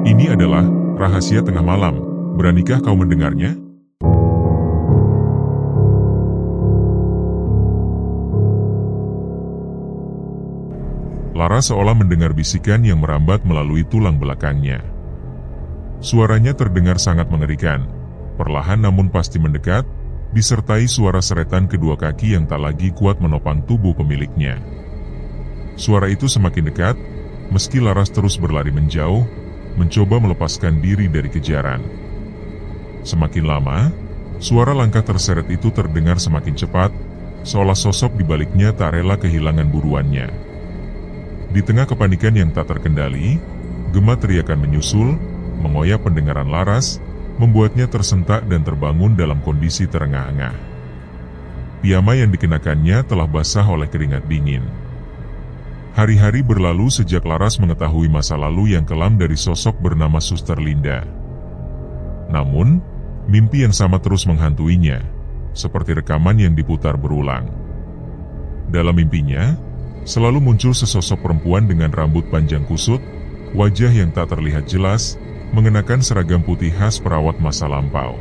Ini adalah rahasia tengah malam. Beranikah kau mendengarnya? Lara seolah mendengar bisikan yang merambat melalui tulang belakangnya. Suaranya terdengar sangat mengerikan, perlahan namun pasti mendekat, disertai suara seretan kedua kaki yang tak lagi kuat menopang tubuh pemiliknya. Suara itu semakin dekat, meski Laras terus berlari menjauh, mencoba melepaskan diri dari kejaran. Semakin lama, suara langkah terseret itu terdengar semakin cepat, seolah sosok di baliknya tak rela kehilangan buruannya. Di tengah kepanikan yang tak terkendali, gema teriakan menyusul, mengoyak pendengaran Laras, membuatnya tersentak dan terbangun dalam kondisi terengah-engah. Piyama yang dikenakannya telah basah oleh keringat dingin. Hari-hari berlalu sejak Laras mengetahui masa lalu yang kelam dari sosok bernama Suster Linda. Namun, mimpi yang sama terus menghantuinya, seperti rekaman yang diputar berulang. Dalam mimpinya, selalu muncul sesosok perempuan dengan rambut panjang kusut, wajah yang tak terlihat jelas, mengenakan seragam putih khas perawat masa lampau.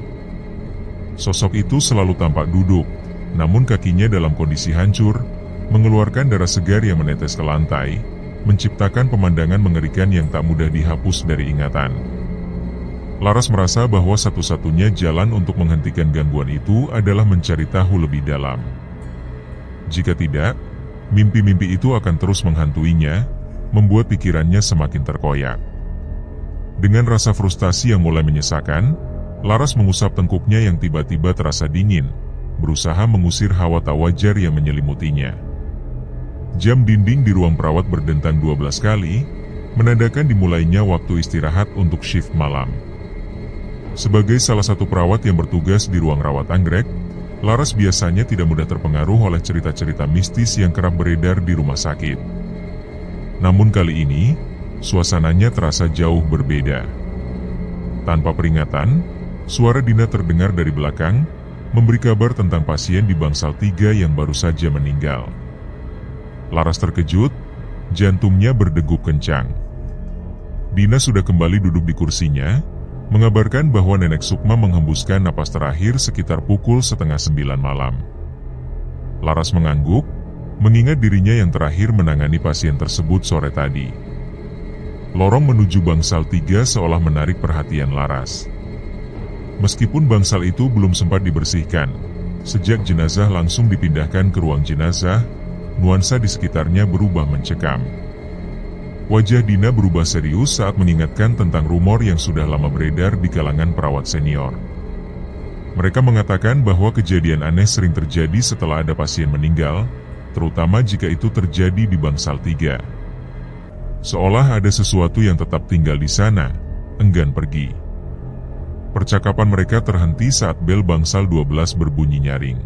Sosok itu selalu tampak duduk, namun kakinya dalam kondisi hancur, mengeluarkan darah segar yang menetes ke lantai, menciptakan pemandangan mengerikan yang tak mudah dihapus dari ingatan. Laras merasa bahwa satu-satunya jalan untuk menghentikan gangguan itu adalah mencari tahu lebih dalam. Jika tidak, mimpi-mimpi itu akan terus menghantuinya, membuat pikirannya semakin terkoyak. Dengan rasa frustasi yang mulai menyesakan, Laras mengusap tengkuknya yang tiba-tiba terasa dingin, berusaha mengusir hawa tak wajar yang menyelimutinya. Jam dinding di ruang perawat berdentang 12 kali, menandakan dimulainya waktu istirahat untuk shift malam. Sebagai salah satu perawat yang bertugas di ruang rawat anggrek, Laras biasanya tidak mudah terpengaruh oleh cerita-cerita mistis yang kerap beredar di rumah sakit. Namun kali ini, suasananya terasa jauh berbeda. Tanpa peringatan, suara Dina terdengar dari belakang, memberi kabar tentang pasien di bangsal 3 yang baru saja meninggal. Laras terkejut, jantungnya berdegup kencang. Dina sudah kembali duduk di kursinya, mengabarkan bahwa Nenek Sukma menghembuskan napas terakhir sekitar pukul 8:30 malam. Laras mengangguk, mengingat dirinya yang terakhir menangani pasien tersebut sore tadi. Lorong menuju bangsal 3 seolah menarik perhatian Laras. Meskipun bangsal itu belum sempat dibersihkan, sejak jenazah langsung dipindahkan ke ruang jenazah, nuansa di sekitarnya berubah mencekam. Wajah Dina berubah serius saat mengingatkan tentang rumor yang sudah lama beredar di kalangan perawat senior. Mereka mengatakan bahwa kejadian aneh sering terjadi setelah ada pasien meninggal, terutama jika itu terjadi di bangsal 3. Seolah ada sesuatu yang tetap tinggal di sana, enggan pergi. Percakapan mereka terhenti saat bel bangsal 12 berbunyi nyaring.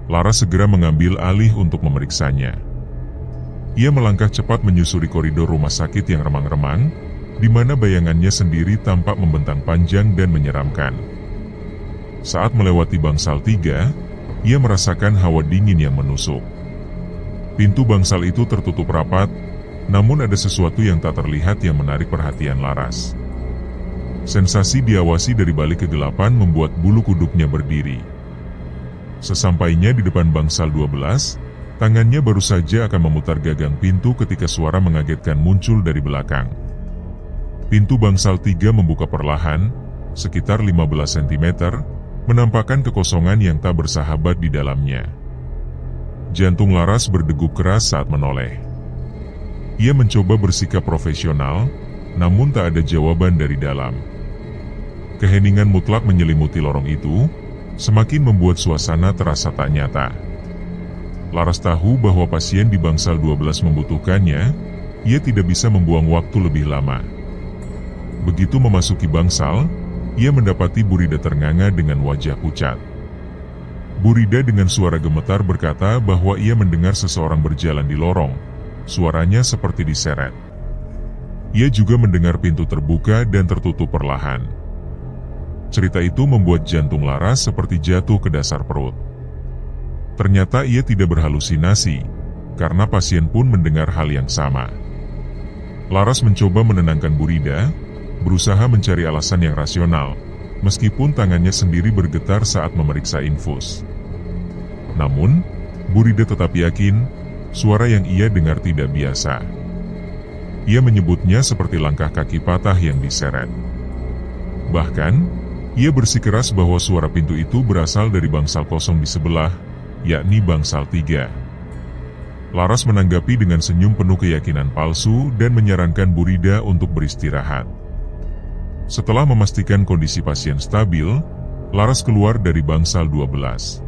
Laras segera mengambil alih untuk memeriksanya. Ia melangkah cepat menyusuri koridor rumah sakit yang remang-remang, di mana bayangannya sendiri tampak membentang panjang dan menyeramkan. Saat melewati bangsal 3, ia merasakan hawa dingin yang menusuk. Pintu bangsal itu tertutup rapat, namun ada sesuatu yang tak terlihat yang menarik perhatian Laras. Sensasi diawasi dari balik kegelapan membuat bulu kuduknya berdiri. Sesampainya di depan bangsal 12, tangannya baru saja akan memutar gagang pintu ketika suara mengagetkan muncul dari belakang. Pintu bangsal 3 membuka perlahan, sekitar 15 cm, menampakkan kekosongan yang tak bersahabat di dalamnya. Jantung Laras berdegup keras saat menoleh. Ia mencoba bersikap profesional, namun tak ada jawaban dari dalam. Keheningan mutlak menyelimuti lorong itu, semakin membuat suasana terasa tak nyata. Laras tahu bahwa pasien di bangsal 12 membutuhkannya, ia tidak bisa membuang waktu lebih lama. Begitu memasuki bangsal, ia mendapati Burida ternganga dengan wajah pucat. Burida dengan suara gemetar berkata bahwa ia mendengar seseorang berjalan di lorong, suaranya seperti diseret. Ia juga mendengar pintu terbuka dan tertutup perlahan. Cerita itu membuat jantung Laras seperti jatuh ke dasar perut. Ternyata ia tidak berhalusinasi, karena pasien pun mendengar hal yang sama. Laras mencoba menenangkan Burida, berusaha mencari alasan yang rasional, meskipun tangannya sendiri bergetar saat memeriksa infus. Namun, Burida tetap yakin, suara yang ia dengar tidak biasa. Ia menyebutnya seperti langkah kaki patah yang diseret. Bahkan, ia bersikeras bahwa suara pintu itu berasal dari bangsal kosong di sebelah, yakni bangsal 3. Laras menanggapi dengan senyum penuh keyakinan palsu dan menyarankan Burida untuk beristirahat. Setelah memastikan kondisi pasien stabil, Laras keluar dari bangsal 12.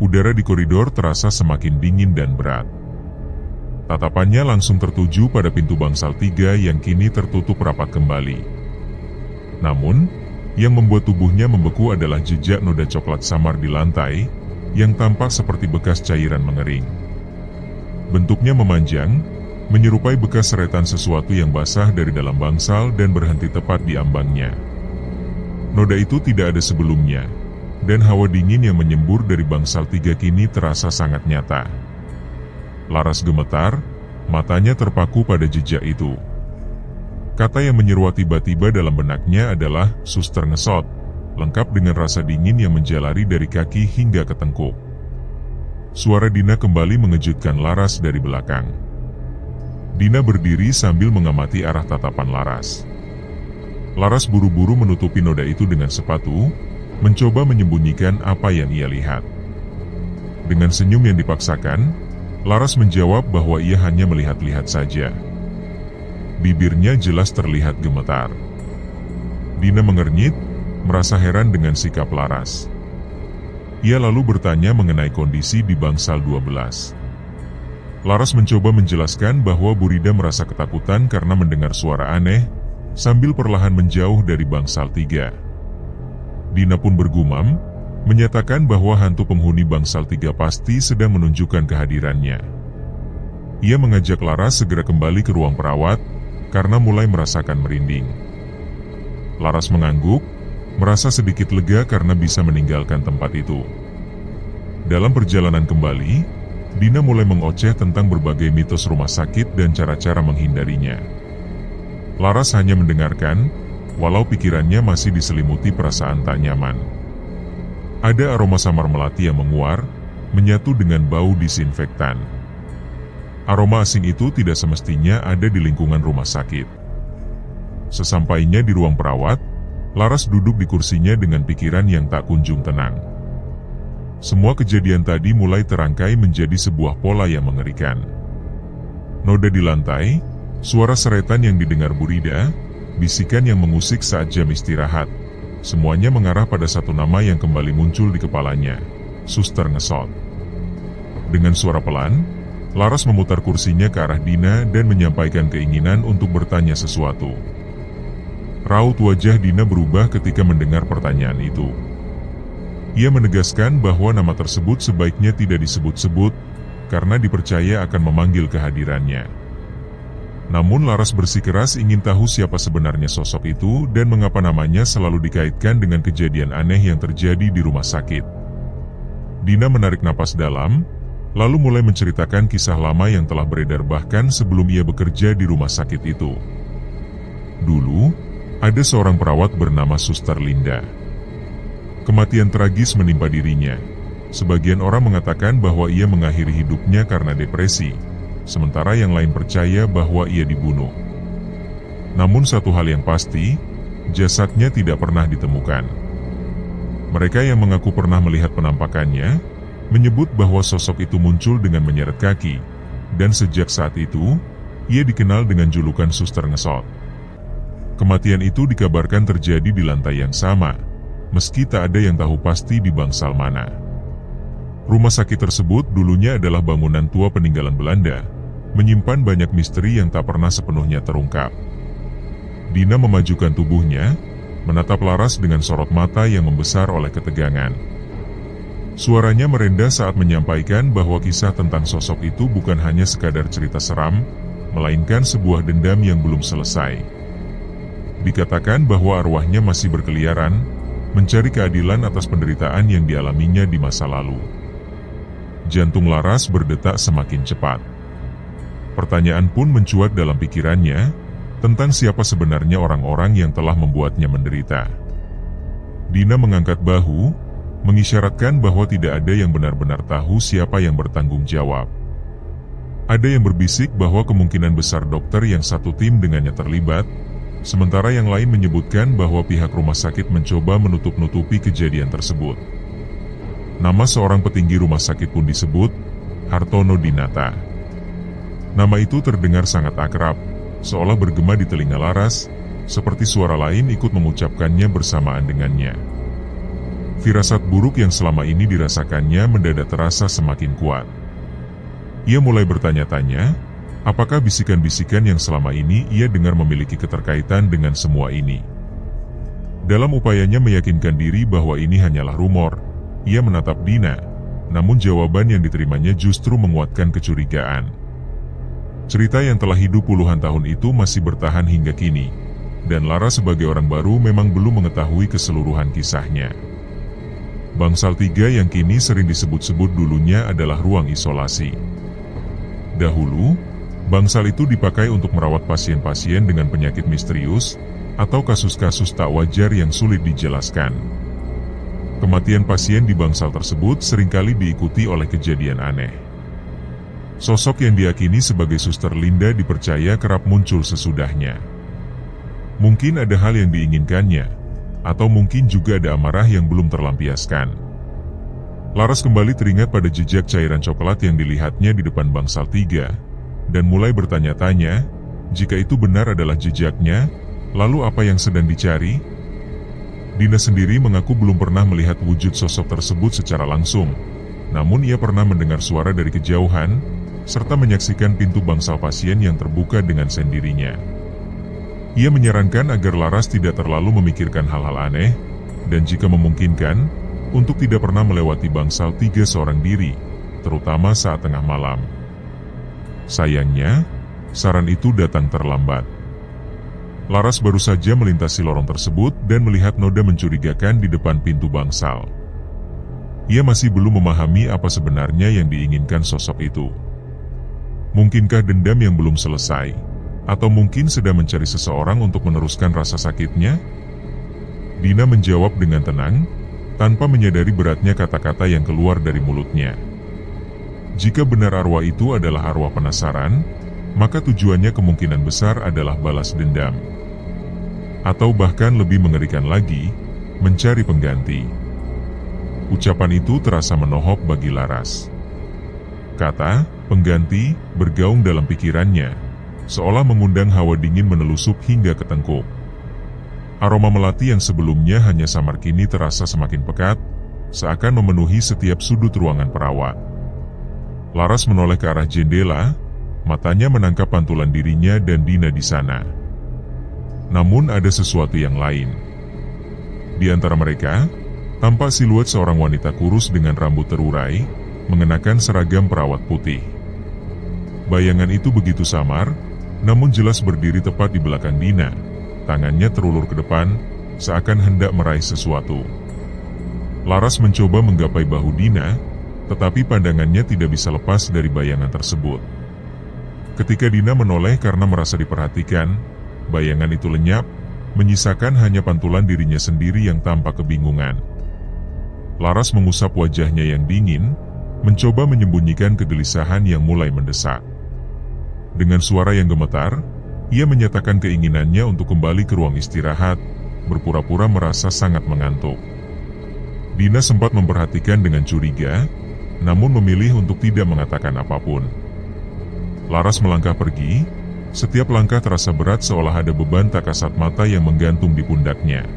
Udara di koridor terasa semakin dingin dan berat. Tatapannya langsung tertuju pada pintu bangsal 3 yang kini tertutup rapat kembali. Namun, yang membuat tubuhnya membeku adalah jejak noda coklat samar di lantai, yang tampak seperti bekas cairan mengering. Bentuknya memanjang, menyerupai bekas seretan sesuatu yang basah dari dalam bangsal dan berhenti tepat di ambangnya. Noda itu tidak ada sebelumnya, dan hawa dingin yang menyembur dari bangsal 3 kini terasa sangat nyata. Laras gemetar, matanya terpaku pada jejak itu. Kata yang menyeruak tiba-tiba dalam benaknya adalah "suster ngesot", lengkap dengan rasa dingin yang menjalari dari kaki hingga ke tengkuk. Suara Dina kembali mengejutkan Laras dari belakang. Dina berdiri sambil mengamati arah tatapan Laras. Laras buru-buru menutupi noda itu dengan sepatu, mencoba menyembunyikan apa yang ia lihat. Dengan senyum yang dipaksakan, Laras menjawab bahwa ia hanya melihat-lihat saja. Bibirnya jelas terlihat gemetar. Dina mengernyit, merasa heran dengan sikap Laras. Ia lalu bertanya mengenai kondisi di bangsal 12. Laras mencoba menjelaskan bahwa Burida merasa ketakutan karena mendengar suara aneh, sambil perlahan menjauh dari bangsal 3. Dina pun bergumam, menyatakan bahwa hantu penghuni bangsal 3 pasti sedang menunjukkan kehadirannya. Ia mengajak Laras segera kembali ke ruang perawat, karena mulai merasakan merinding. Laras mengangguk, merasa sedikit lega karena bisa meninggalkan tempat itu. Dalam perjalanan kembali, Dina mulai mengoceh tentang berbagai mitos rumah sakit dan cara-cara menghindarinya. Laras hanya mendengarkan, walau pikirannya masih diselimuti perasaan tak nyaman. Ada aroma samar melati yang menguar, menyatu dengan bau disinfektan. Aroma asing itu tidak semestinya ada di lingkungan rumah sakit. Sesampainya di ruang perawat, Laras duduk di kursinya dengan pikiran yang tak kunjung tenang. Semua kejadian tadi mulai terangkai menjadi sebuah pola yang mengerikan. Noda di lantai, suara seretan yang didengar Burida, bisikan yang mengusik saat jam istirahat. Semuanya mengarah pada satu nama yang kembali muncul di kepalanya, Suster Ngesot. Dengan suara pelan, Laras memutar kursinya ke arah Dina dan menyampaikan keinginan untuk bertanya sesuatu. Raut wajah Dina berubah ketika mendengar pertanyaan itu. Ia menegaskan bahwa nama tersebut sebaiknya tidak disebut-sebut, karena dipercaya akan memanggil kehadirannya. Namun Laras bersikeras ingin tahu siapa sebenarnya sosok itu dan mengapa namanya selalu dikaitkan dengan kejadian aneh yang terjadi di rumah sakit. Dina menarik napas dalam, lalu mulai menceritakan kisah lama yang telah beredar bahkan sebelum ia bekerja di rumah sakit itu. Dulu, ada seorang perawat bernama Suster Linda. Kematian tragis menimpa dirinya. Sebagian orang mengatakan bahwa ia mengakhiri hidupnya karena depresi, sementara yang lain percaya bahwa ia dibunuh. Namun satu hal yang pasti, jasadnya tidak pernah ditemukan. Mereka yang mengaku pernah melihat penampakannya, menyebut bahwa sosok itu muncul dengan menyeret kaki, dan sejak saat itu, ia dikenal dengan julukan Suster Ngesot. Kematian itu dikabarkan terjadi di lantai yang sama, meski tak ada yang tahu pasti di bangsal mana. Rumah sakit tersebut dulunya adalah bangunan tua peninggalan Belanda, menyimpan banyak misteri yang tak pernah sepenuhnya terungkap. Dina memajukan tubuhnya, menatap Laras dengan sorot mata yang membesar oleh ketegangan. Suaranya merendah saat menyampaikan bahwa kisah tentang sosok itu bukan hanya sekadar cerita seram, melainkan sebuah dendam yang belum selesai. Dikatakan bahwa arwahnya masih berkeliaran, mencari keadilan atas penderitaan yang dialaminya di masa lalu. Jantung Laras berdetak semakin cepat. Pertanyaan pun mencuat dalam pikirannya tentang siapa sebenarnya orang-orang yang telah membuatnya menderita. Dina mengangkat bahu, mengisyaratkan bahwa tidak ada yang benar-benar tahu siapa yang bertanggung jawab. Ada yang berbisik bahwa kemungkinan besar dokter yang satu tim dengannya terlibat, sementara yang lain menyebutkan bahwa pihak rumah sakit mencoba menutup-nutupi kejadian tersebut. Nama seorang petinggi rumah sakit pun disebut, Hartono Dinata. Nama itu terdengar sangat akrab, seolah bergema di telinga Laras, seperti suara lain ikut mengucapkannya bersamaan dengannya. Firasat buruk yang selama ini dirasakannya mendadak terasa semakin kuat. Ia mulai bertanya-tanya, apakah bisikan-bisikan yang selama ini ia dengar memiliki keterkaitan dengan semua ini. Dalam upayanya meyakinkan diri bahwa ini hanyalah rumor, ia menatap Dina, namun jawaban yang diterimanya justru menguatkan kecurigaan. Cerita yang telah hidup puluhan tahun itu masih bertahan hingga kini, dan Laras sebagai orang baru memang belum mengetahui keseluruhan kisahnya. Bangsal 3 yang kini sering disebut-sebut dulunya adalah ruang isolasi. Dahulu, bangsal itu dipakai untuk merawat pasien-pasien dengan penyakit misterius atau kasus-kasus tak wajar yang sulit dijelaskan. Kematian pasien di bangsal tersebut seringkali diikuti oleh kejadian aneh. Sosok yang diyakini sebagai Suster Linda dipercaya kerap muncul sesudahnya. Mungkin ada hal yang diinginkannya, atau mungkin juga ada amarah yang belum terlampiaskan. Laras kembali teringat pada jejak cairan coklat yang dilihatnya di depan bangsal 3, dan mulai bertanya-tanya, jika itu benar adalah jejaknya, lalu apa yang sedang dicari? Dina sendiri mengaku belum pernah melihat wujud sosok tersebut secara langsung, namun ia pernah mendengar suara dari kejauhan, serta menyaksikan pintu bangsal pasien yang terbuka dengan sendirinya. Ia menyarankan agar Laras tidak terlalu memikirkan hal-hal aneh, dan jika memungkinkan, untuk tidak pernah melewati bangsal 3 seorang diri, terutama saat tengah malam. Sayangnya, saran itu datang terlambat. Laras baru saja melintasi lorong tersebut dan melihat noda mencurigakan di depan pintu bangsal. Ia masih belum memahami apa sebenarnya yang diinginkan sosok itu. Mungkinkah dendam yang belum selesai? Atau mungkin sedang mencari seseorang untuk meneruskan rasa sakitnya? Dina menjawab dengan tenang, tanpa menyadari beratnya kata-kata yang keluar dari mulutnya. Jika benar arwah itu adalah arwah penasaran, maka tujuannya kemungkinan besar adalah balas dendam. Atau bahkan lebih mengerikan lagi, mencari pengganti. Ucapan itu terasa menohok bagi Laras. Kata, pengganti, bergaung dalam pikirannya, seolah mengundang hawa dingin menelusup hingga ke tengkuk. Aroma melati yang sebelumnya hanya samar kini terasa semakin pekat, seakan memenuhi setiap sudut ruangan perawat. Laras menoleh ke arah jendela, matanya menangkap pantulan dirinya dan Dina di sana. Namun ada sesuatu yang lain. Di antara mereka, tampak siluet seorang wanita kurus dengan rambut terurai, mengenakan seragam perawat putih. Bayangan itu begitu samar, namun jelas berdiri tepat di belakang Dina. Tangannya terulur ke depan, seakan hendak meraih sesuatu. Laras mencoba menggapai bahu Dina, tetapi pandangannya tidak bisa lepas dari bayangan tersebut. Ketika Dina menoleh karena merasa diperhatikan, bayangan itu lenyap, menyisakan hanya pantulan dirinya sendiri yang tampak kebingungan. Laras mengusap wajahnya yang dingin, mencoba menyembunyikan kegelisahan yang mulai mendesak. Dengan suara yang gemetar, ia menyatakan keinginannya untuk kembali ke ruang istirahat, berpura-pura merasa sangat mengantuk. Dina sempat memperhatikan dengan curiga, namun memilih untuk tidak mengatakan apapun. Laras melangkah pergi, setiap langkah terasa berat seolah ada beban tak kasat mata yang menggantung di pundaknya.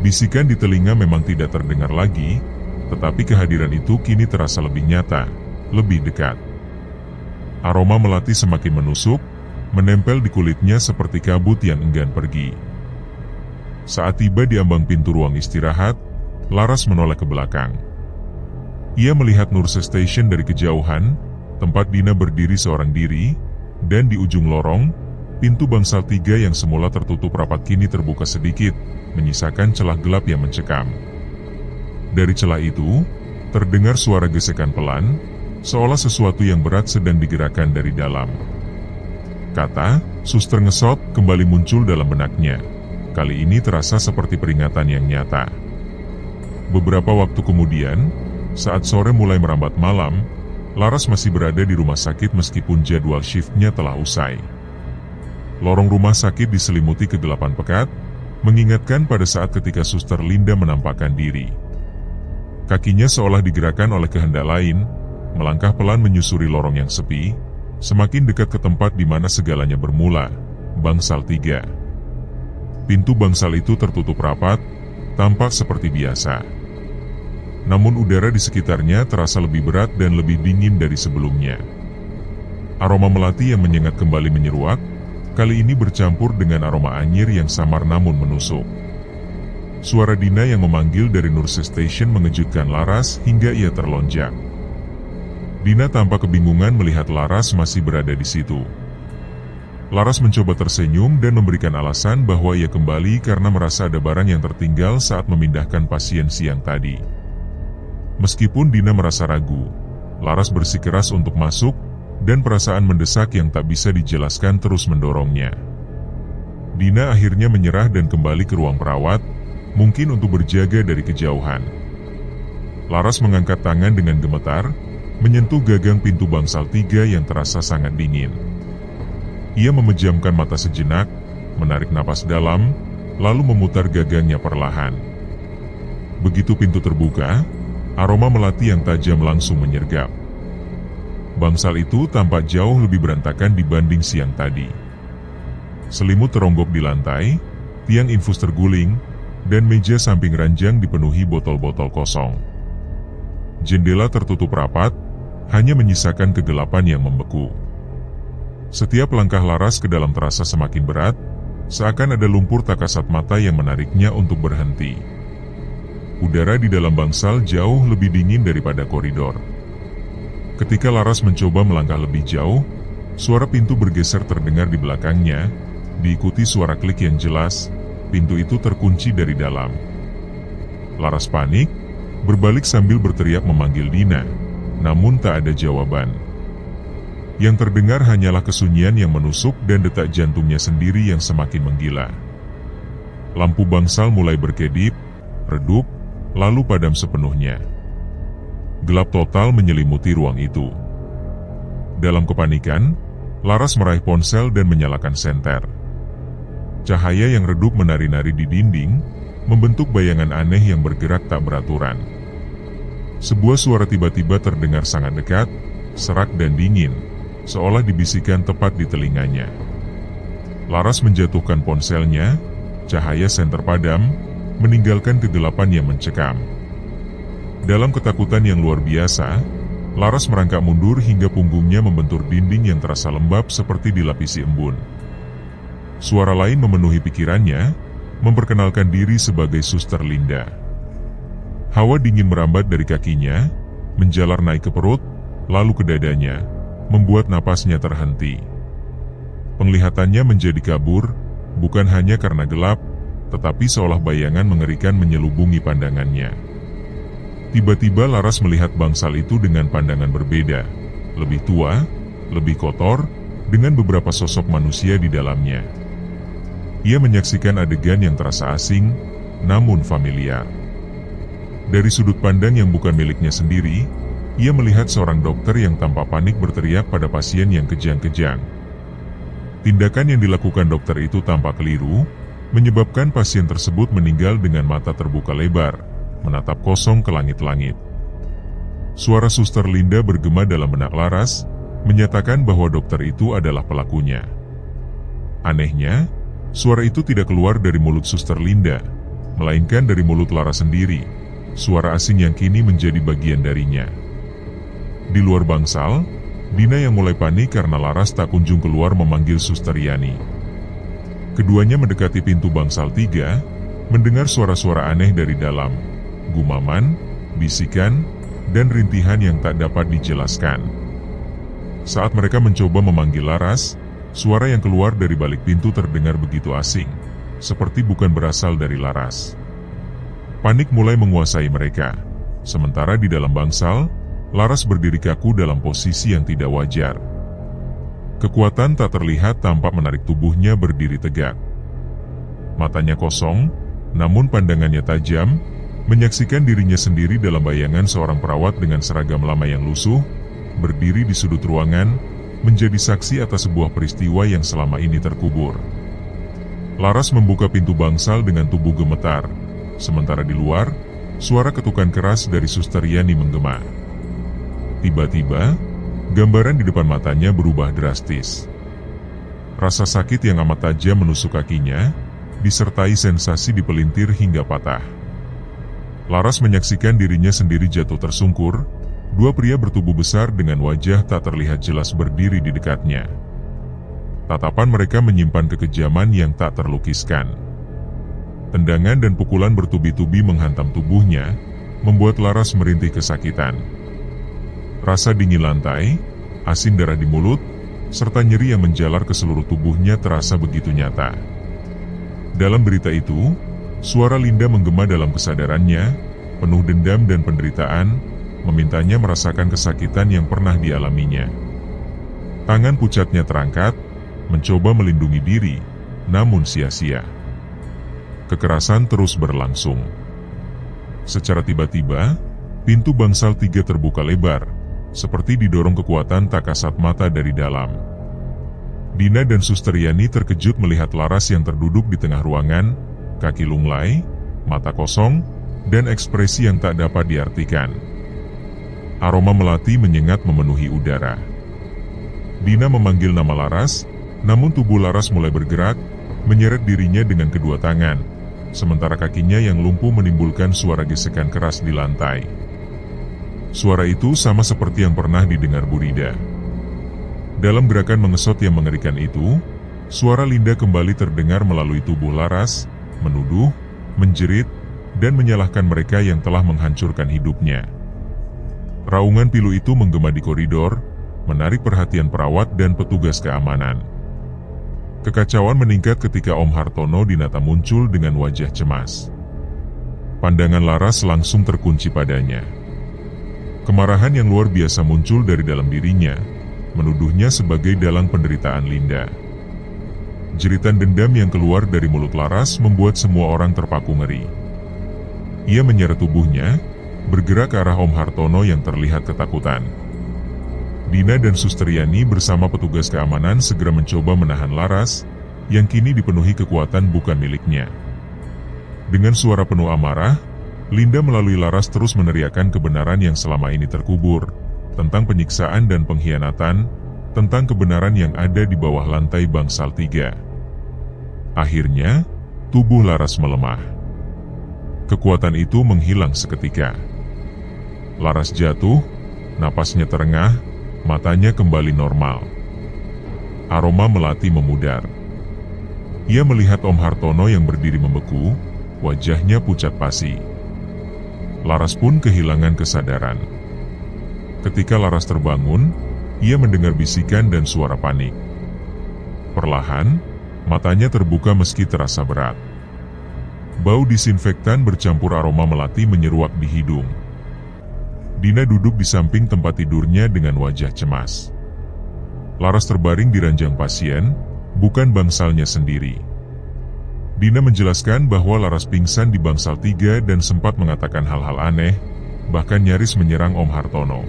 Bisikan di telinga memang tidak terdengar lagi, tetapi kehadiran itu kini terasa lebih nyata, lebih dekat. Aroma melati semakin menusuk, menempel di kulitnya seperti kabut yang enggan pergi. Saat tiba di ambang pintu ruang istirahat, Laras menoleh ke belakang. Ia melihat Nurse Station dari kejauhan, tempat Dina berdiri seorang diri, dan di ujung lorong, pintu bangsal 3 yang semula tertutup rapat kini terbuka sedikit, menyisakan celah gelap yang mencekam. Dari celah itu, terdengar suara gesekan pelan, seolah sesuatu yang berat sedang digerakkan dari dalam. Kata, "Suster ngesot," kembali muncul dalam benaknya. Kali ini terasa seperti peringatan yang nyata. Beberapa waktu kemudian, saat sore mulai merambat malam, Laras masih berada di rumah sakit meskipun jadwal shiftnya telah usai. Lorong rumah sakit diselimuti kegelapan pekat, mengingatkan pada saat ketika Suster Linda menampakkan diri. Kakinya seolah digerakkan oleh kehendak lain, melangkah pelan menyusuri lorong yang sepi, semakin dekat ke tempat di mana segalanya bermula, bangsal 3. Pintu bangsal itu tertutup rapat, tampak seperti biasa. Namun udara di sekitarnya terasa lebih berat dan lebih dingin dari sebelumnya. Aroma melati yang menyengat kembali menyeruak, kali ini bercampur dengan aroma anyir yang samar namun menusuk. Suara Dina yang memanggil dari Nurse Station mengejutkan Laras hingga ia terlonjak. Dina tampak kebingungan melihat Laras masih berada di situ. Laras mencoba tersenyum dan memberikan alasan bahwa ia kembali karena merasa ada barang yang tertinggal saat memindahkan pasien siang tadi. Meskipun Dina merasa ragu, Laras bersikeras untuk masuk dan perasaan mendesak yang tak bisa dijelaskan terus mendorongnya. Dina akhirnya menyerah dan kembali ke ruang perawat, mungkin untuk berjaga dari kejauhan. Laras mengangkat tangan dengan gemetar, menyentuh gagang pintu bangsal 3 yang terasa sangat dingin. Ia memejamkan mata sejenak, menarik napas dalam, lalu memutar gagangnya perlahan. Begitu pintu terbuka, aroma melati yang tajam langsung menyergap. Bangsal itu tampak jauh lebih berantakan dibanding siang tadi. Selimut teronggok di lantai, tiang infus terguling, dan meja samping ranjang dipenuhi botol-botol kosong. Jendela tertutup rapat, hanya menyisakan kegelapan yang membeku. Setiap langkah Laras ke dalam terasa semakin berat, seakan ada lumpur tak kasat mata yang menariknya untuk berhenti. Udara di dalam bangsal jauh lebih dingin daripada koridor. Ketika Laras mencoba melangkah lebih jauh, suara pintu bergeser terdengar di belakangnya, diikuti suara klik yang jelas, pintu itu terkunci dari dalam. Laras panik, berbalik sambil berteriak memanggil Dina, namun tak ada jawaban. Yang terdengar hanyalah kesunyian yang menusuk dan detak jantungnya sendiri yang semakin menggila. Lampu bangsal mulai berkedip, redup, lalu padam sepenuhnya. Gelap total menyelimuti ruang itu. Dalam kepanikan, Laras meraih ponsel dan menyalakan senter. Cahaya yang redup menari-nari di dinding, membentuk bayangan aneh yang bergerak tak beraturan. Sebuah suara tiba-tiba terdengar sangat dekat, serak dan dingin, seolah dibisikkan tepat di telinganya. Laras menjatuhkan ponselnya, cahaya senter padam, meninggalkan kegelapan yang mencekam. Dalam ketakutan yang luar biasa, Laras merangkak mundur hingga punggungnya membentur dinding yang terasa lembab seperti dilapisi embun. Suara lain memenuhi pikirannya, memperkenalkan diri sebagai Suster Linda. Hawa dingin merambat dari kakinya, menjalar naik ke perut, lalu ke dadanya, membuat napasnya terhenti. Penglihatannya menjadi kabur, bukan hanya karena gelap, tetapi seolah bayangan mengerikan menyelubungi pandangannya. Tiba-tiba Laras melihat bangsal itu dengan pandangan berbeda, lebih tua, lebih kotor, dengan beberapa sosok manusia di dalamnya. Ia menyaksikan adegan yang terasa asing, namun familiar. Dari sudut pandang yang bukan miliknya sendiri, ia melihat seorang dokter yang tanpa panik berteriak pada pasien yang kejang-kejang. Tindakan yang dilakukan dokter itu tampak keliru, menyebabkan pasien tersebut meninggal dengan mata terbuka lebar, menatap kosong ke langit-langit. Suara Suster Linda bergema dalam benak Laras, menyatakan bahwa dokter itu adalah pelakunya. Anehnya, suara itu tidak keluar dari mulut Suster Linda, melainkan dari mulut Laras sendiri, suara asing yang kini menjadi bagian darinya. Di luar bangsal, Dina yang mulai panik karena Laras tak kunjung keluar memanggil Suster Yani. Keduanya mendekati pintu bangsal 3, mendengar suara-suara aneh dari dalam, gumaman, bisikan, dan rintihan yang tak dapat dijelaskan. Saat mereka mencoba memanggil Laras, suara yang keluar dari balik pintu terdengar begitu asing, seperti bukan berasal dari Laras. Panik mulai menguasai mereka, sementara di dalam bangsal, Laras berdiri kaku dalam posisi yang tidak wajar. Kekuatan tak terlihat tampak menarik tubuhnya berdiri tegak. Matanya kosong, namun pandangannya tajam, menyaksikan dirinya sendiri dalam bayangan seorang perawat dengan seragam lama yang lusuh, berdiri di sudut ruangan, menjadi saksi atas sebuah peristiwa yang selama ini terkubur. Laras membuka pintu bangsal dengan tubuh gemetar, sementara di luar, suara ketukan keras dari Suster Yani menggema. Tiba-tiba, gambaran di depan matanya berubah drastis. Rasa sakit yang amat tajam menusuk kakinya, disertai sensasi dipelintir hingga patah. Laras menyaksikan dirinya sendiri jatuh tersungkur, dua pria bertubuh besar dengan wajah tak terlihat jelas berdiri di dekatnya. Tatapan mereka menyimpan kekejaman yang tak terlukiskan. Tendangan dan pukulan bertubi-tubi menghantam tubuhnya, membuat Laras merintih kesakitan. Rasa dingin lantai, asin darah di mulut, serta nyeri yang menjalar ke seluruh tubuhnya terasa begitu nyata. Dalam berita itu, suara Linda menggema dalam kesadarannya, penuh dendam dan penderitaan, memintanya merasakan kesakitan yang pernah dialaminya. Tangan pucatnya terangkat, mencoba melindungi diri, namun sia-sia. Kekerasan terus berlangsung. Secara tiba-tiba, pintu bangsal 3 terbuka lebar, seperti didorong kekuatan tak kasat mata dari dalam. Dina dan Suster Yani terkejut melihat Laras yang terduduk di tengah ruangan, kaki lunglai, mata kosong, dan ekspresi yang tak dapat diartikan. Aroma melati menyengat memenuhi udara. Dina memanggil nama Laras, namun tubuh Laras mulai bergerak, menyeret dirinya dengan kedua tangan, sementara kakinya yang lumpuh menimbulkan suara gesekan keras di lantai. Suara itu sama seperti yang pernah didengar Burida. Dalam gerakan mengesot yang mengerikan itu, suara Linda kembali terdengar melalui tubuh Laras, menuduh, menjerit, dan menyalahkan mereka yang telah menghancurkan hidupnya. Raungan pilu itu menggema di koridor, menarik perhatian perawat dan petugas keamanan. Kekacauan meningkat ketika Om Hartono Dinata muncul dengan wajah cemas. Pandangan Laras langsung terkunci padanya. Kemarahan yang luar biasa muncul dari dalam dirinya, menuduhnya sebagai dalang penderitaan Linda. Jeritan dendam yang keluar dari mulut Laras membuat semua orang terpaku ngeri. Ia menyeret tubuhnya, bergerak ke arah Om Hartono yang terlihat ketakutan. Dina dan Suster Yani bersama petugas keamanan segera mencoba menahan Laras, yang kini dipenuhi kekuatan bukan miliknya. Dengan suara penuh amarah, Linda melalui Laras terus meneriakkan kebenaran yang selama ini terkubur, tentang penyiksaan dan pengkhianatan, tentang kebenaran yang ada di bawah lantai bangsal 3. Akhirnya, tubuh Laras melemah. Kekuatan itu menghilang seketika. Laras jatuh, napasnya terengah, matanya kembali normal. Aroma melati memudar. Ia melihat Om Hartono yang berdiri membeku, wajahnya pucat pasi. Laras pun kehilangan kesadaran. Ketika Laras terbangun, ia mendengar bisikan dan suara panik. Perlahan, matanya terbuka meski terasa berat. Bau disinfektan bercampur aroma melati menyeruak di hidung. Dina duduk di samping tempat tidurnya dengan wajah cemas. Laras terbaring di ranjang pasien, bukan bangsalnya sendiri. Dina menjelaskan bahwa Laras pingsan di bangsal 3 dan sempat mengatakan hal-hal aneh, bahkan nyaris menyerang Om Hartono.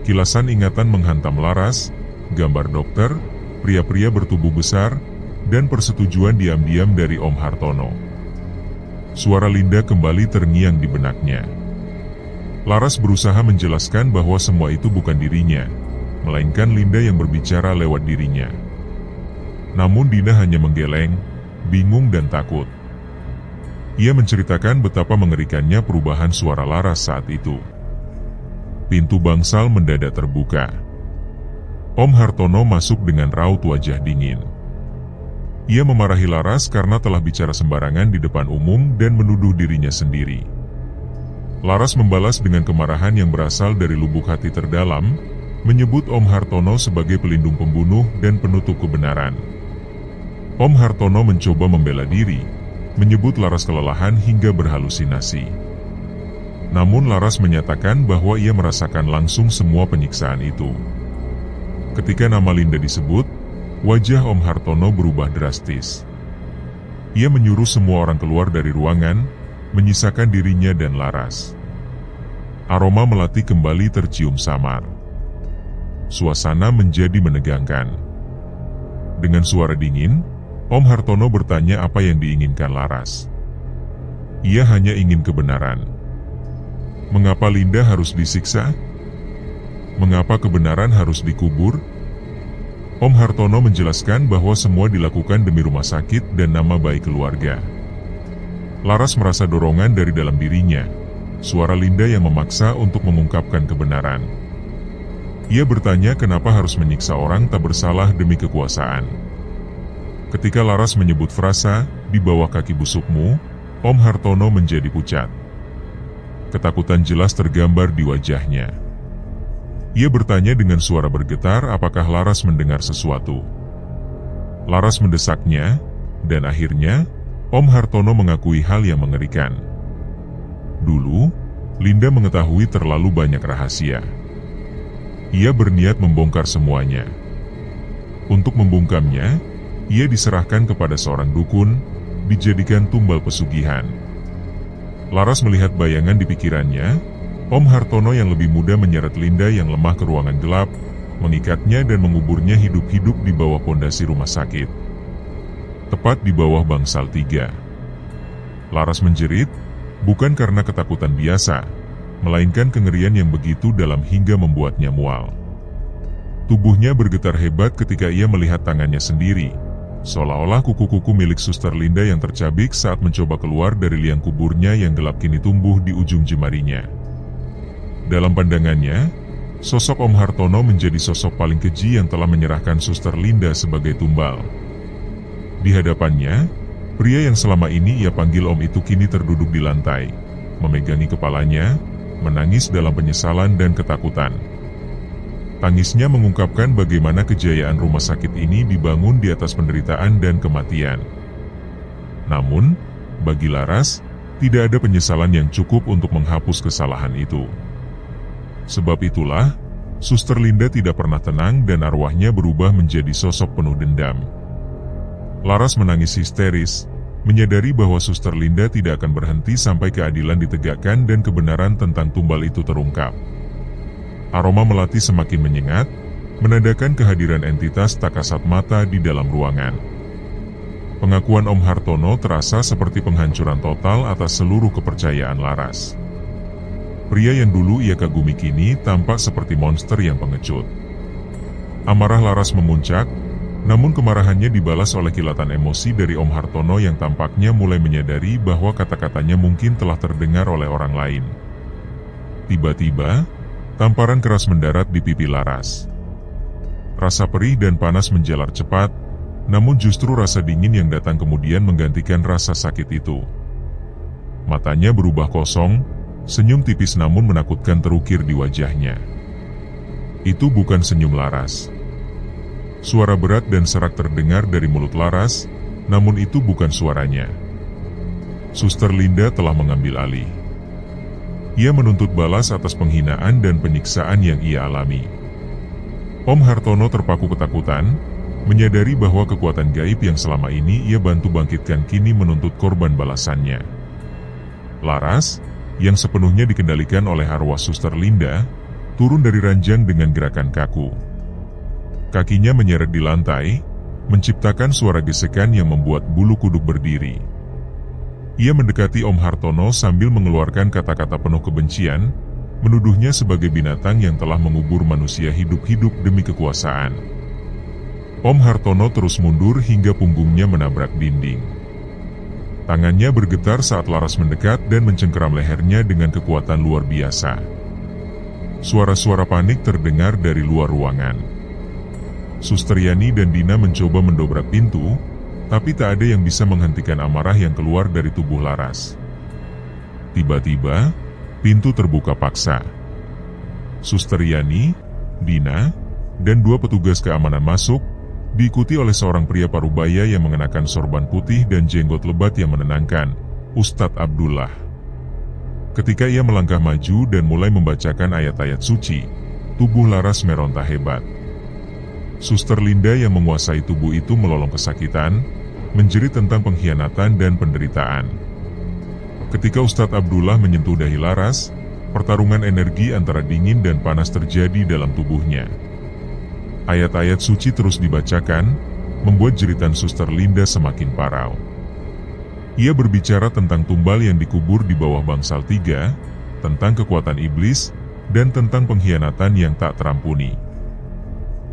Kilasan ingatan menghantam Laras, gambar dokter, pria-pria bertubuh besar, dan persetujuan diam-diam dari Om Hartono. Suara Linda kembali terngiang di benaknya. Laras berusaha menjelaskan bahwa semua itu bukan dirinya, melainkan Linda yang berbicara lewat dirinya. Namun Dina hanya menggeleng, bingung dan takut. Ia menceritakan betapa mengerikannya perubahan suara Laras saat itu. Pintu bangsal mendadak terbuka. Om Hartono masuk dengan raut wajah dingin. Ia memarahi Laras karena telah bicara sembarangan di depan umum dan menuduh dirinya sendiri. Laras membalas dengan kemarahan yang berasal dari lubuk hati terdalam, menyebut Om Hartono sebagai pelindung pembunuh dan penutup kebenaran. Om Hartono mencoba membela diri, menyebut Laras kelelahan hingga berhalusinasi. Namun Laras menyatakan bahwa ia merasakan langsung semua penyiksaan itu. Ketika nama Linda disebut, wajah Om Hartono berubah drastis. Ia menyuruh semua orang keluar dari ruangan, menyisakan dirinya dan Laras. Aroma melati kembali tercium samar. Suasana menjadi menegangkan. Dengan suara dingin, Om Hartono bertanya apa yang diinginkan Laras. Ia hanya ingin kebenaran. Mengapa Linda harus disiksa? Mengapa kebenaran harus dikubur? Om Hartono menjelaskan bahwa semua dilakukan demi rumah sakit dan nama baik keluarga. Laras merasa dorongan dari dalam dirinya, suara Linda yang memaksa untuk mengungkapkan kebenaran. Ia bertanya kenapa harus menyiksa orang tak bersalah demi kekuasaan. Ketika Laras menyebut frasa, di bawah kaki busukmu, Om Hartono menjadi pucat. Ketakutan jelas tergambar di wajahnya. Ia bertanya dengan suara bergetar apakah Laras mendengar sesuatu. Laras mendesaknya, dan akhirnya, Om Hartono mengakui hal yang mengerikan. Dulu, Linda mengetahui terlalu banyak rahasia. Ia berniat membongkar semuanya. Untuk membungkamnya, ia diserahkan kepada seorang dukun, dijadikan tumbal pesugihan. Laras melihat bayangan di pikirannya, Om Hartono yang lebih muda menyeret Linda yang lemah ke ruangan gelap, mengikatnya dan menguburnya hidup-hidup di bawah pondasi rumah sakit. Tepat di bawah bangsal 3. Laras menjerit, bukan karena ketakutan biasa, melainkan kengerian yang begitu dalam hingga membuatnya mual. Tubuhnya bergetar hebat ketika ia melihat tangannya sendiri, seolah-olah kuku-kuku milik Suster Linda yang tercabik saat mencoba keluar dari liang kuburnya yang gelap kini tumbuh di ujung jemarinya. Dalam pandangannya, sosok Om Hartono menjadi sosok paling keji yang telah menyerahkan Suster Linda sebagai tumbal. Di hadapannya, pria yang selama ini ia panggil Om itu kini terduduk di lantai, memegangi kepalanya, menangis dalam penyesalan dan ketakutan. Tangisnya mengungkapkan bagaimana kejayaan rumah sakit ini dibangun di atas penderitaan dan kematian. Namun, bagi Laras, tidak ada penyesalan yang cukup untuk menghapus kesalahan itu. Sebab itulah, Suster Linda tidak pernah tenang dan arwahnya berubah menjadi sosok penuh dendam. Laras menangis histeris, menyadari bahwa Suster Linda tidak akan berhenti sampai keadilan ditegakkan dan kebenaran tentang tumbal itu terungkap. Aroma melati semakin menyengat, menandakan kehadiran entitas tak kasat mata di dalam ruangan. Pengakuan Om Hartono terasa seperti penghancuran total atas seluruh kepercayaan Laras. Pria yang dulu ia kagumi kini tampak seperti monster yang pengecut. Amarah Laras memuncak, namun kemarahannya dibalas oleh kilatan emosi dari Om Hartono yang tampaknya mulai menyadari bahwa kata-katanya mungkin telah terdengar oleh orang lain. Tiba-tiba, tamparan keras mendarat di pipi Laras. Rasa perih dan panas menjalar cepat, namun justru rasa dingin yang datang kemudian menggantikan rasa sakit itu. Matanya berubah kosong, senyum tipis namun menakutkan terukir di wajahnya. Itu bukan senyum Laras. Suara berat dan serak terdengar dari mulut Laras, namun itu bukan suaranya. Suster Linda telah mengambil alih. Ia menuntut balas atas penghinaan dan penyiksaan yang ia alami. Om Hartono terpaku ketakutan, menyadari bahwa kekuatan gaib yang selama ini ia bantu bangkitkan kini menuntut korban balasannya. Laras, yang sepenuhnya dikendalikan oleh arwah Suster Linda, turun dari ranjang dengan gerakan kaku. Kakinya menyeret di lantai, menciptakan suara gesekan yang membuat bulu kuduk berdiri. Ia mendekati Om Hartono sambil mengeluarkan kata-kata penuh kebencian, menuduhnya sebagai binatang yang telah mengubur manusia hidup-hidup demi kekuasaan. Om Hartono terus mundur hingga punggungnya menabrak dinding. Tangannya bergetar saat Laras mendekat dan mencengkeram lehernya dengan kekuatan luar biasa. Suara-suara panik terdengar dari luar ruangan. Suster Yani dan Dina mencoba mendobrak pintu, tapi tak ada yang bisa menghentikan amarah yang keluar dari tubuh Laras. Tiba-tiba, pintu terbuka paksa. Suster Yani, Dina, dan 2 petugas keamanan masuk, diikuti oleh seorang pria parubaya yang mengenakan sorban putih dan jenggot lebat yang menenangkan, Ustadz Abdullah. Ketika ia melangkah maju dan mulai membacakan ayat-ayat suci, tubuh Laras meronta hebat. Suster Linda yang menguasai tubuh itu melolong kesakitan, menjerit tentang pengkhianatan dan penderitaan. Ketika Ustadz Abdullah menyentuh dahi Laras, pertarungan energi antara dingin dan panas terjadi dalam tubuhnya. Ayat-ayat suci terus dibacakan, membuat jeritan Suster Linda semakin parau. Ia berbicara tentang tumbal yang dikubur di bawah bangsal 3, tentang kekuatan iblis, dan tentang pengkhianatan yang tak terampuni.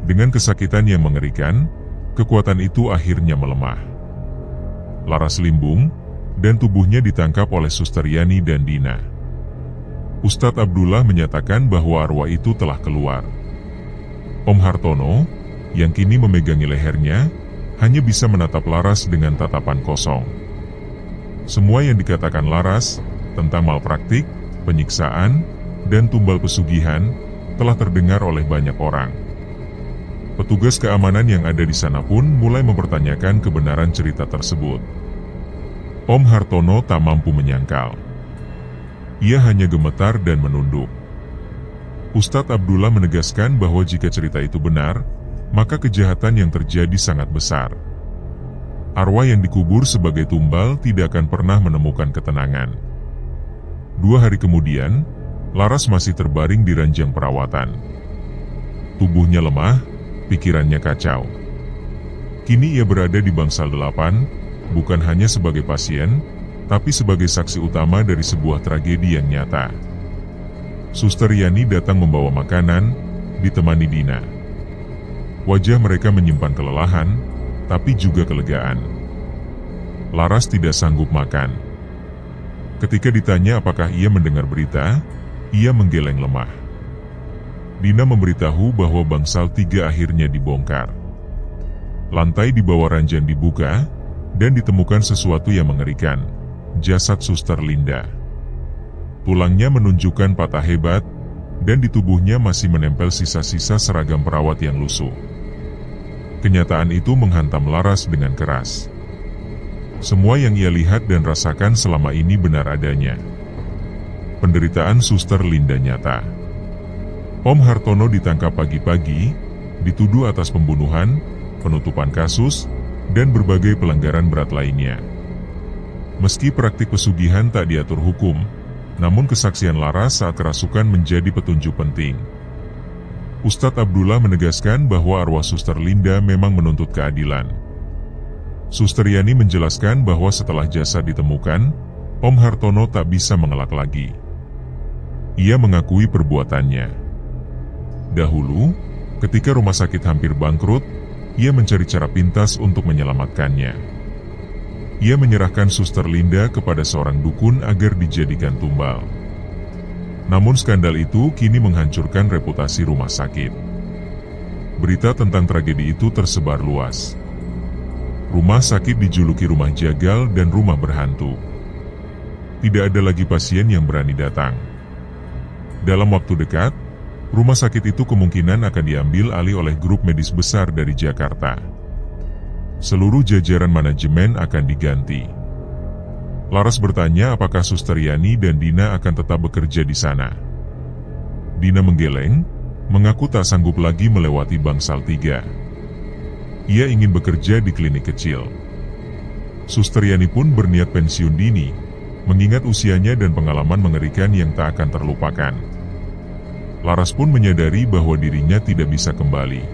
Dengan kesakitan yang mengerikan, kekuatan itu akhirnya melemah. Laras limbung, dan tubuhnya ditangkap oleh Suster Yani dan Dina. Ustadz Abdullah menyatakan bahwa arwah itu telah keluar. Om Hartono, yang kini memegangi lehernya, hanya bisa menatap Laras dengan tatapan kosong. Semua yang dikatakan Laras, tentang malpraktik, penyiksaan, dan tumbal pesugihan, telah terdengar oleh banyak orang. Petugas keamanan yang ada di sana pun mulai mempertanyakan kebenaran cerita tersebut. Om Hartono tak mampu menyangkal. Ia hanya gemetar dan menunduk. Ustadz Abdullah menegaskan bahwa jika cerita itu benar, maka kejahatan yang terjadi sangat besar. Arwah yang dikubur sebagai tumbal tidak akan pernah menemukan ketenangan. 2 hari kemudian, Laras masih terbaring di ranjang perawatan. Tubuhnya lemah, pikirannya kacau. Kini ia berada di bangsal 8, bukan hanya sebagai pasien, tapi sebagai saksi utama dari sebuah tragedi yang nyata. Suster Yani datang membawa makanan, ditemani Dina. Wajah mereka menyimpan kelelahan, tapi juga kelegaan. Laras tidak sanggup makan. Ketika ditanya apakah ia mendengar berita, ia menggeleng lemah. Dina memberitahu bahwa bangsal 3 akhirnya dibongkar. Lantai di bawah ranjang dibuka, dan ditemukan sesuatu yang mengerikan, jasad Suster Linda. Tulangnya menunjukkan patah hebat, dan di tubuhnya masih menempel sisa-sisa seragam perawat yang lusuh. Kenyataan itu menghantam Laras dengan keras. Semua yang ia lihat dan rasakan selama ini benar adanya. Penderitaan Suster Linda nyata. Om Hartono ditangkap pagi-pagi, dituduh atas pembunuhan, penutupan kasus, dan berbagai pelanggaran berat lainnya. Meski praktik pesugihan tak diatur hukum, namun kesaksian Laras saat kerasukan menjadi petunjuk penting. Ustadz Abdullah menegaskan bahwa arwah Suster Linda memang menuntut keadilan. Suster Yani menjelaskan bahwa setelah jasad ditemukan, Om Hartono tak bisa mengelak lagi. Ia mengakui perbuatannya. Dahulu, ketika rumah sakit hampir bangkrut, ia mencari cara pintas untuk menyelamatkannya. Ia menyerahkan Suster Linda kepada seorang dukun agar dijadikan tumbal. Namun skandal itu kini menghancurkan reputasi rumah sakit. Berita tentang tragedi itu tersebar luas. Rumah sakit dijuluki rumah jagal dan rumah berhantu. Tidak ada lagi pasien yang berani datang. Dalam waktu dekat, rumah sakit itu kemungkinan akan diambil alih oleh grup medis besar dari Jakarta. Seluruh jajaran manajemen akan diganti. Laras bertanya apakah Suster Yani dan Dina akan tetap bekerja di sana. Dina menggeleng, mengaku tak sanggup lagi melewati bangsal 3. Ia ingin bekerja di klinik kecil. Suster Yani pun berniat pensiun dini, mengingat usianya dan pengalaman mengerikan yang tak akan terlupakan. Laras pun menyadari bahwa dirinya tidak bisa kembali.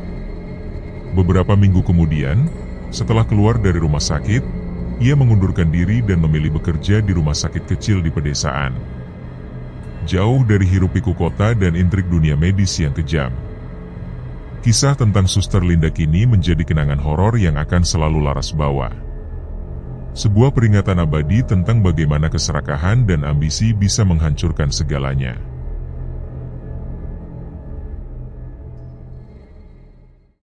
Beberapa minggu kemudian, setelah keluar dari rumah sakit, ia mengundurkan diri dan memilih bekerja di rumah sakit kecil di pedesaan. Jauh dari hiruk-pikuk kota dan intrik dunia medis yang kejam. Kisah tentang Suster Linda kini menjadi kenangan horor yang akan selalu Laras bawa. Sebuah peringatan abadi tentang bagaimana keserakahan dan ambisi bisa menghancurkan segalanya.